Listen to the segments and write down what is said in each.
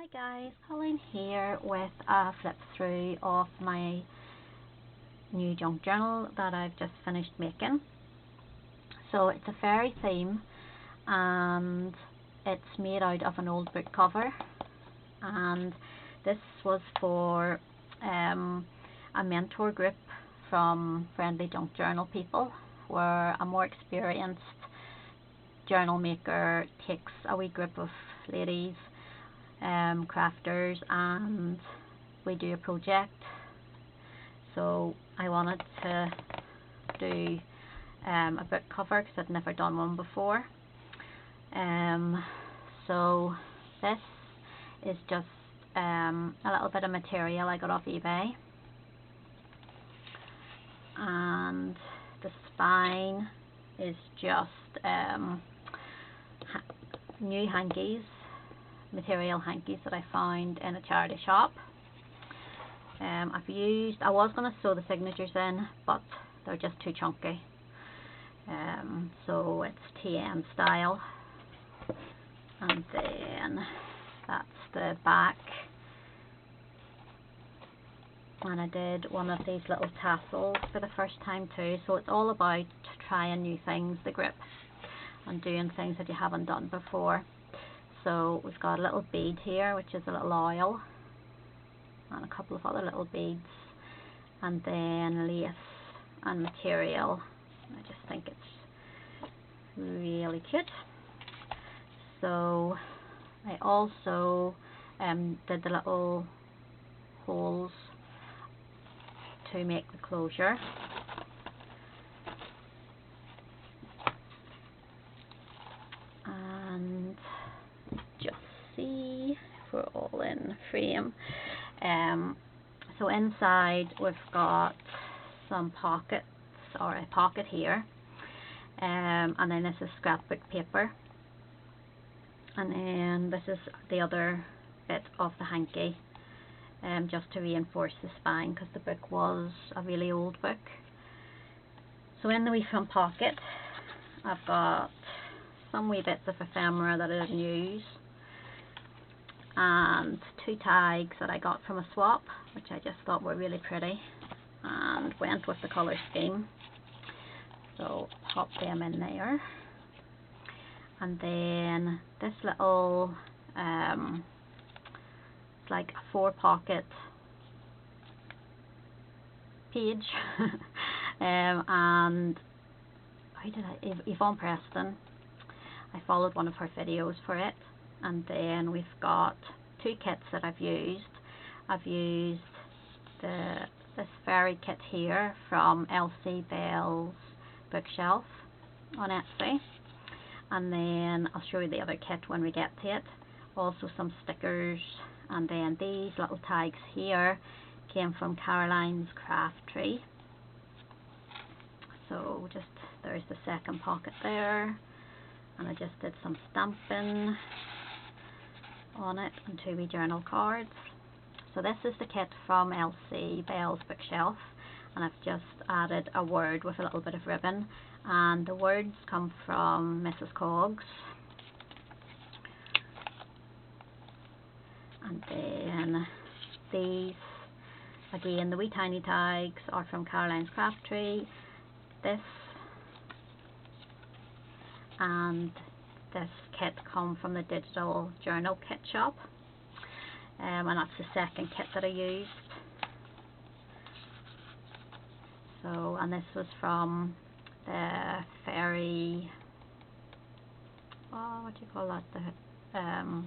Hi guys, Colleen here with a flip through of my new junk journal that I've just finished making. So it's a fairy theme and it's made out of an old book cover, and this was for a mentor group from Friendly Junk Journal people, where a more experienced journal maker takes a wee group of ladies, crafters, and we do a project. So I wanted to do a book cover because I'd never done one before. So this is just a little bit of material I got off eBay, and the spine is just new hankies, material hankies that I found in a charity shop. I was going to sew the signatures in, but they're just too chunky. So it's TN style, and then that's the back. And I did one of these little tassels for the first time too, so it's all about trying new things, the grip, and doing things that you haven't done before. So we've got a little bead here, which is a little oil, and a couple of other little beads, and then lace and material. I just think it's really cute. So I also did the little holes to make the closure. And just see if we're all in frame. So inside we've got some pockets, or a pocket here, and then this is scrapbook paper, and then this is the other bit of the hanky, just to reinforce the spine because the book was a really old book. So in the wee front pocket I've got some wee bits of ephemera that I didn't use, and two tags that I got from a swap, which I just thought were really pretty and went with the colour scheme. So pop them in there. And then this little it's like a 4-pocket page and how did Yvonne Preston, I followed one of her videos for it. And then we've got 2 kits that I've used. I've used this fairy kit here from Elsie Bell's bookshelf on Etsy, and then I'll show you the other kit when we get to it. Also some stickers, and then these little tags here came from Caroline's Craft Tree. So just there's the second pocket there, and I just did some stamping on it and 2 wee journal cards. So this is the kit from Elsie Bell's bookshelf, and I've just added a word with a little bit of ribbon, and the words come from Mrs. Coggs. And then these, again, the wee tiny tags are from Caroline's Craft Tree. This and this kit come from the Digital Journal Kit shop, and that's the second kit that I used. So, and this was from the fairy, what do you call that, the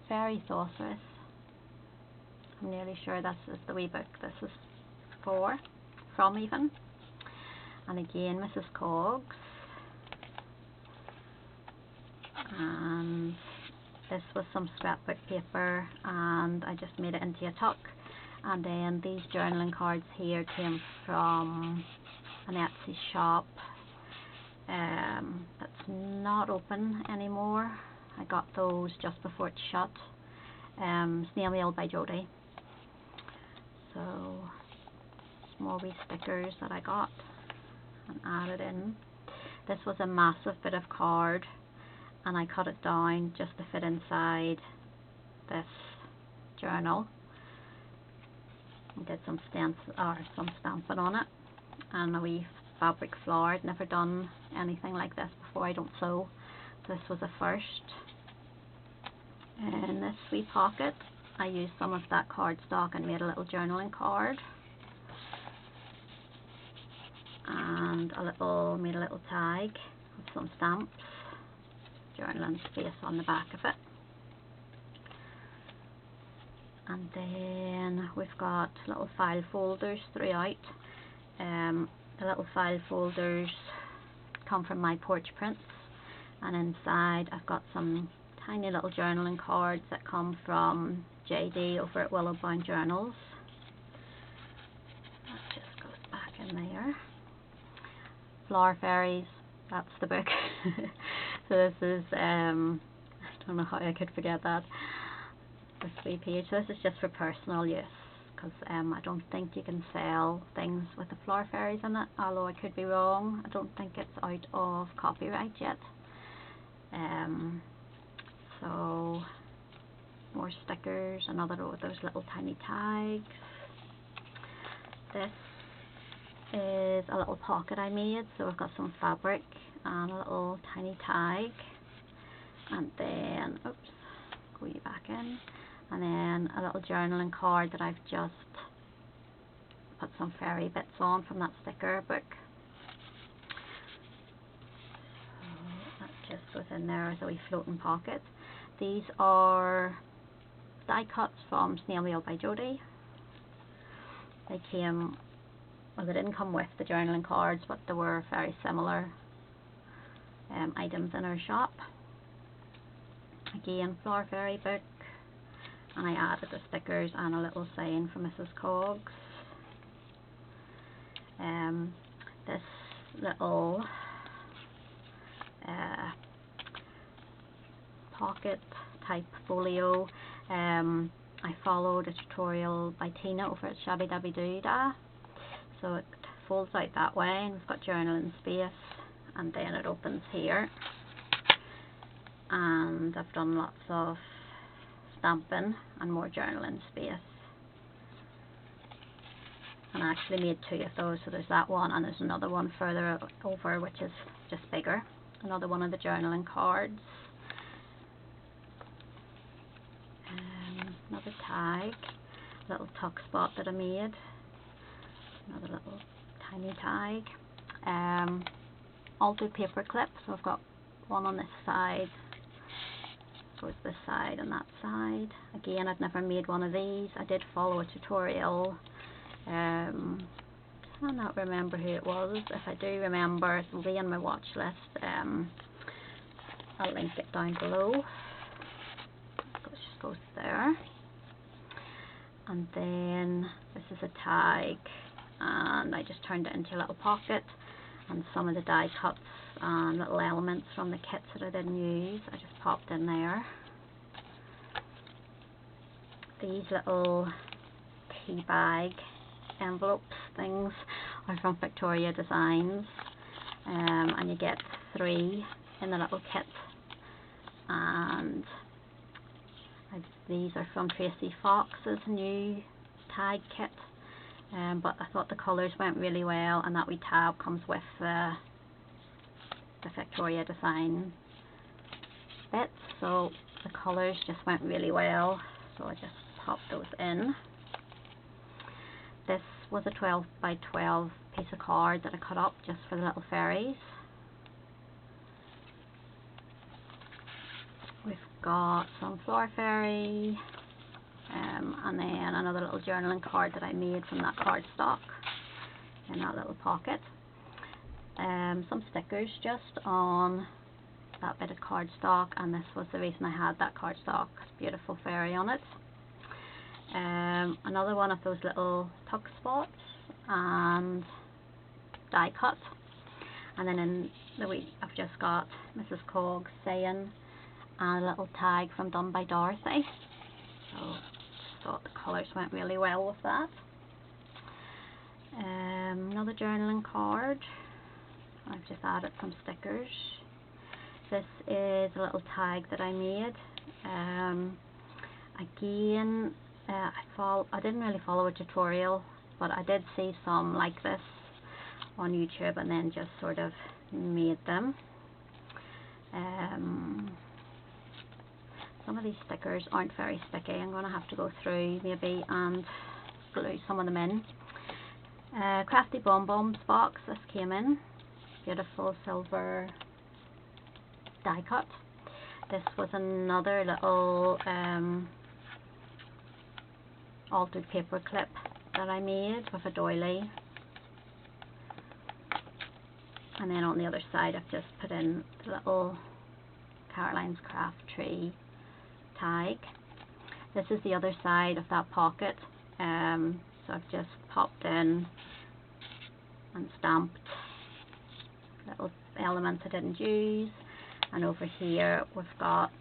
fairy sorceress. I'm nearly sure this is the wee book this is from even. And again, Mrs. Coggs. And this was some scrapbook paper, and I just made it into a tuck. And then these journaling cards here came from an Etsy shop that's not open anymore. I got those just before it shut. Snail Mail by Jody. So small wee stickers that I got and added in. This was a massive bit of card, and I cut it down just to fit inside this journal. I did some stamping on it, and a wee fabric flower. I'd never done anything like this before. I don't sew. This was a first. In this wee pocket, I used some of that cardstock and made a little journaling card, and made a little tag with some stamps, journaling space on the back of it. And then we've got little file folders throughout. The little file folders come from my porch prints, and inside I've got some tiny little journaling cards that come from JD over at Willowbound Journals. That just goes back in there. Flower Fairies, that's the book. So this is, I don't know how I could forget that. This wee page. So this is just for personal use, because I don't think you can sell things with the Flower Fairies in it, although I could be wrong. I don't think it's out of copyright yet. So more stickers, another row of those little tiny tags. This is a little pocket I made, so I've got some fabric and a little tiny tag, and then go you back in, and then a little journaling card that I've just put some fairy bits on from that sticker book. So that just goes in there as a wee floating pocket. These are die cuts from Snail Mail by Jodie. They came, well, they didn't come with the journaling cards, but they were very similar items in our shop. Again, Flower Fairy book, and I added the stickers and a little sign from Mrs. Coggs. This little pocket type folio, I followed a tutorial by Tina over at Shabby Dabby Doodah. So it folds out that way, and we've got journaling space, and then it opens here. And I've done lots of stamping and more journaling space. And I actually made two of those, so there's that one, and there's another one further over which is just bigger. Another one of the journaling cards. Another tag, little tuck spot that I made. Another little tiny tag. Altered paper clips, so I've got one on this side, so it's this side and that side. Again, I've never made one of these. I did follow a tutorial. Cannot remember who it was. If I do remember, it will be in my watch list. I'll link it down below. It just goes there. And then this is a tag, and I just turned it into a little pocket, and some of the die cuts and little elements from the kits that I didn't use, I just popped in there. These little tea bag envelopes things are from Victoria Designs, and you get 3 in the little kit, and these are from Tracy Fox's new tag kit, but I thought the colours went really well, and that wee tab comes with the Victoria Design bits, so the colours just went really well, so I just popped those in. This was a 12 by 12 piece of card that I cut up just for the little fairies. We've got some Flower Fairy, and then another little journaling card that I made from that cardstock in that little pocket. Some stickers just on that bit of cardstock, and this was the reason I had that cardstock. Beautiful fairy on it. Another one of those little tuck spots and die cut, and then in the week I've just got Mrs. Coggs saying and a little tag from Done by Dorothy, so just thought the colours went really well with that. Another journaling card, I've just added some stickers. This is a little tag that I made. Again, I didn't really follow a tutorial, but I did see some like this on YouTube and then just sort of made them. Some of these stickers aren't very sticky. I'm going to have to go through maybe and glue some of them in. Crafty Bonbons box, this came in. Beautiful silver die cut. This was another little altered paper clip that I made with a doily. And then on the other side I've just put in the little Caroline's Craft Tree tag. This is the other side of that pocket. So I've just popped in and stamped little elements I didn't use. And over here we've got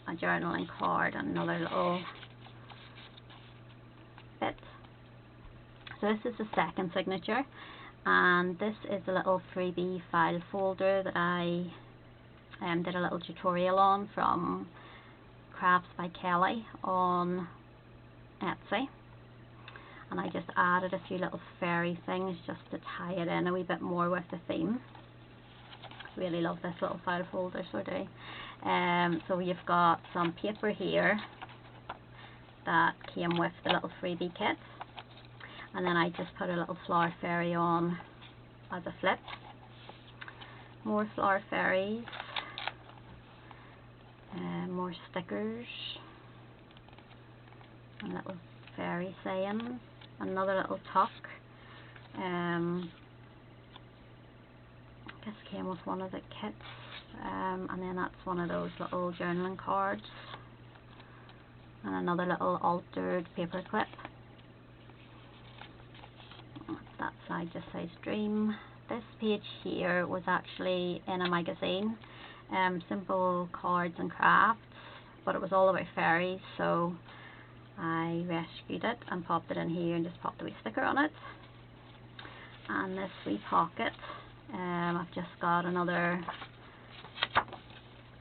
a journaling card and another little bit. So this is the second signature, and this is a little freebie file folder that I did a little tutorial on from Crafts by Kelly on Etsy. And I just added a few little fairy things just to tie it in a wee bit more with the theme. Really love this little file folder, so do. So you've got some paper here that came with the little freebie kit, and then I just put a little flower fairy on as a flip. More flower fairies, more stickers, a little fairy saying, another little tuck. This came with one of the kits, and then that's one of those little journaling cards, and another little altered paper clip. That side just says Dream. This page here was actually in a magazine, Simple Cards and Crafts, but it was all about fairies, so I rescued it and popped it in here and just popped a wee sticker on it. And this wee pocket, I've just got another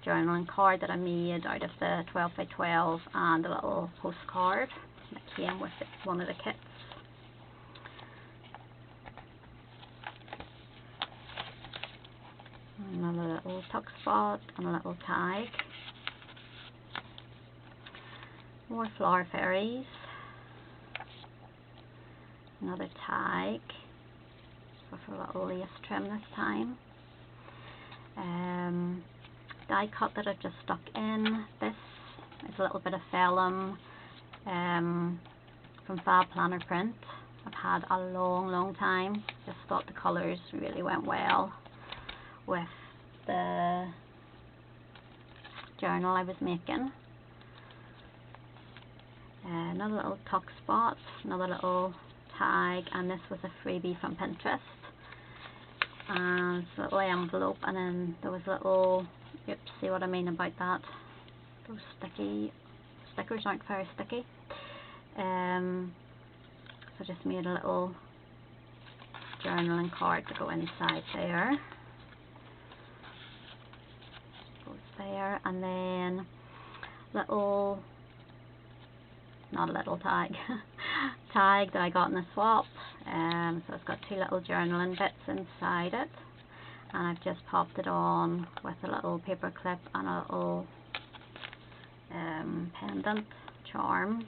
journaling card that I made out of the 12 by 12 and a little postcard that came with one of the kits. Another little tuck spot and a little tag. More flower fairies. Another tag with a little lace trim this time. Die cut that I've just stuck in. This is a little bit of vellum from Fab Planner Print. I've had a long time. Just thought the colours really went well with the journal I was making. Another little tuck spot, another little tag, and this was a freebie from Pinterest. And a little envelope, and then there was little, oops, see what I mean about that, those stickers aren't very sticky. So I just made a little journaling card to go inside there. Goes there, and then little, not a little tag, tag that I got in the swap. So it's got two little journaling bits inside it, and I've just popped it on with a little paper clip and a little pendant charm.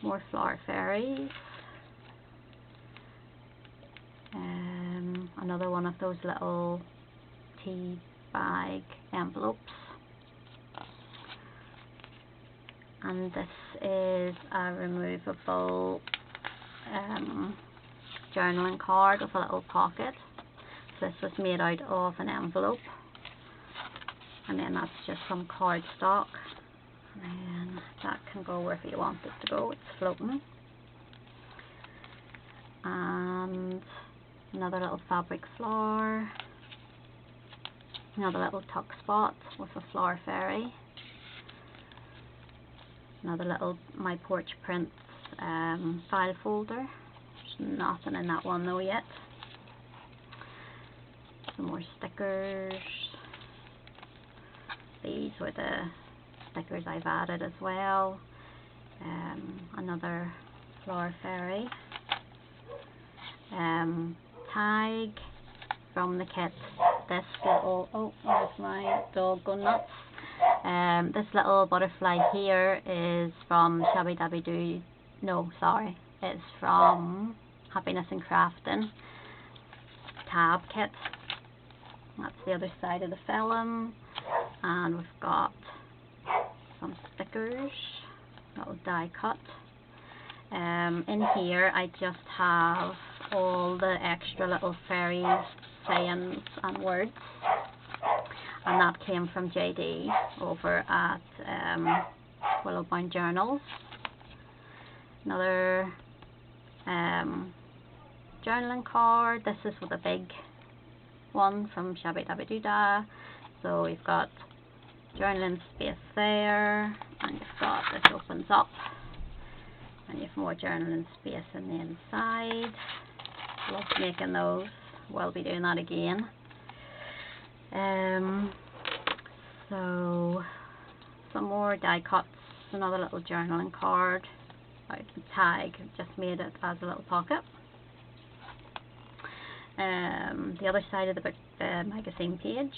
More flower fairies. Another one of those little tea bag envelopes. And this is a removable journaling card with a little pocket. So this was made out of an envelope, and then that's just some cardstock, and that can go wherever you want it to go. It's floating. And another little fabric flower, another little tuck spot with a flower fairy. Another little My Porch Prints file folder. There's nothing in that one though yet. Some more stickers. were the stickers I've added as well. Another flower fairy. Tag from the kit. This little, oh, there's my dog going nuts. This little butterfly here is from Shabby Dabby Doo. No, sorry, it's from Happiness and Crafting tab kit. That's the other side of the film, and we've got some stickers, little die cut. In here I just have all the extra little fairies, sayings and words, and that came from JD over at Willowbound Journals. Another journaling card. This is with a big one from Shabby Dabby Doo. So we've got journaling space there, and you've got, this opens up, and you've more journaling space in the inside. Love making those. We'll be doing that again. So some more die cuts. Another little journaling card. Tag, just made it as a little pocket. The other side of the book, magazine page.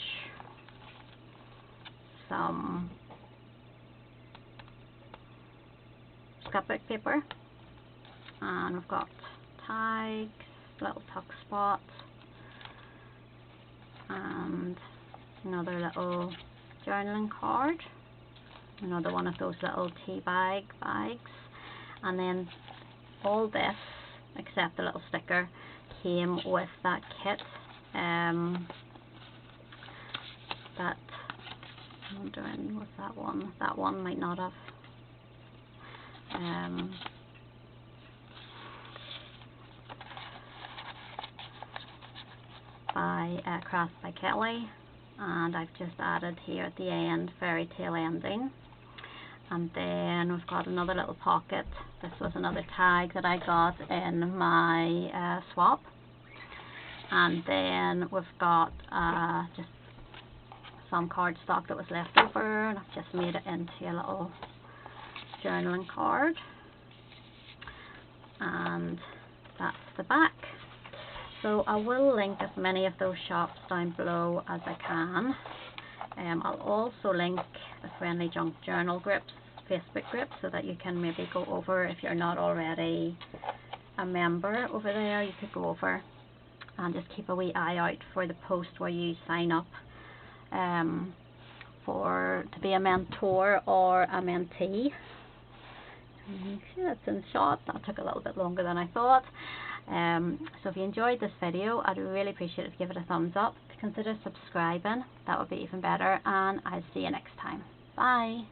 Some scrapbook paper, and we've got tags, little tuck spots, and another little journaling card, another one of those little tea bags, and then all this, except the little sticker, came with that kit. That, I'm wondering, what's that one? That one might not have. By Crafts by Kelly, and I've just added here at the end fairy tale ending. And then we've got another little pocket. This was another tag that I got in my swap. And then we've got just some cardstock that was left over, and I've just made it into a little journaling card. And that's the back. So I will link as many of those shops down below as I can. I'll also link the Friendly Junk Journal groups, Facebook group, so that you can maybe go over, if you're not already a member over there, you could go over and just keep a wee eye out for the post where you sign up to be a mentor or a mentee. See, that's in shot. That took a little bit longer than I thought. So if you enjoyed this video, I'd really appreciate it if you give it a thumbs up. Consider subscribing, that would be even better, and I'll see you next time. Bye.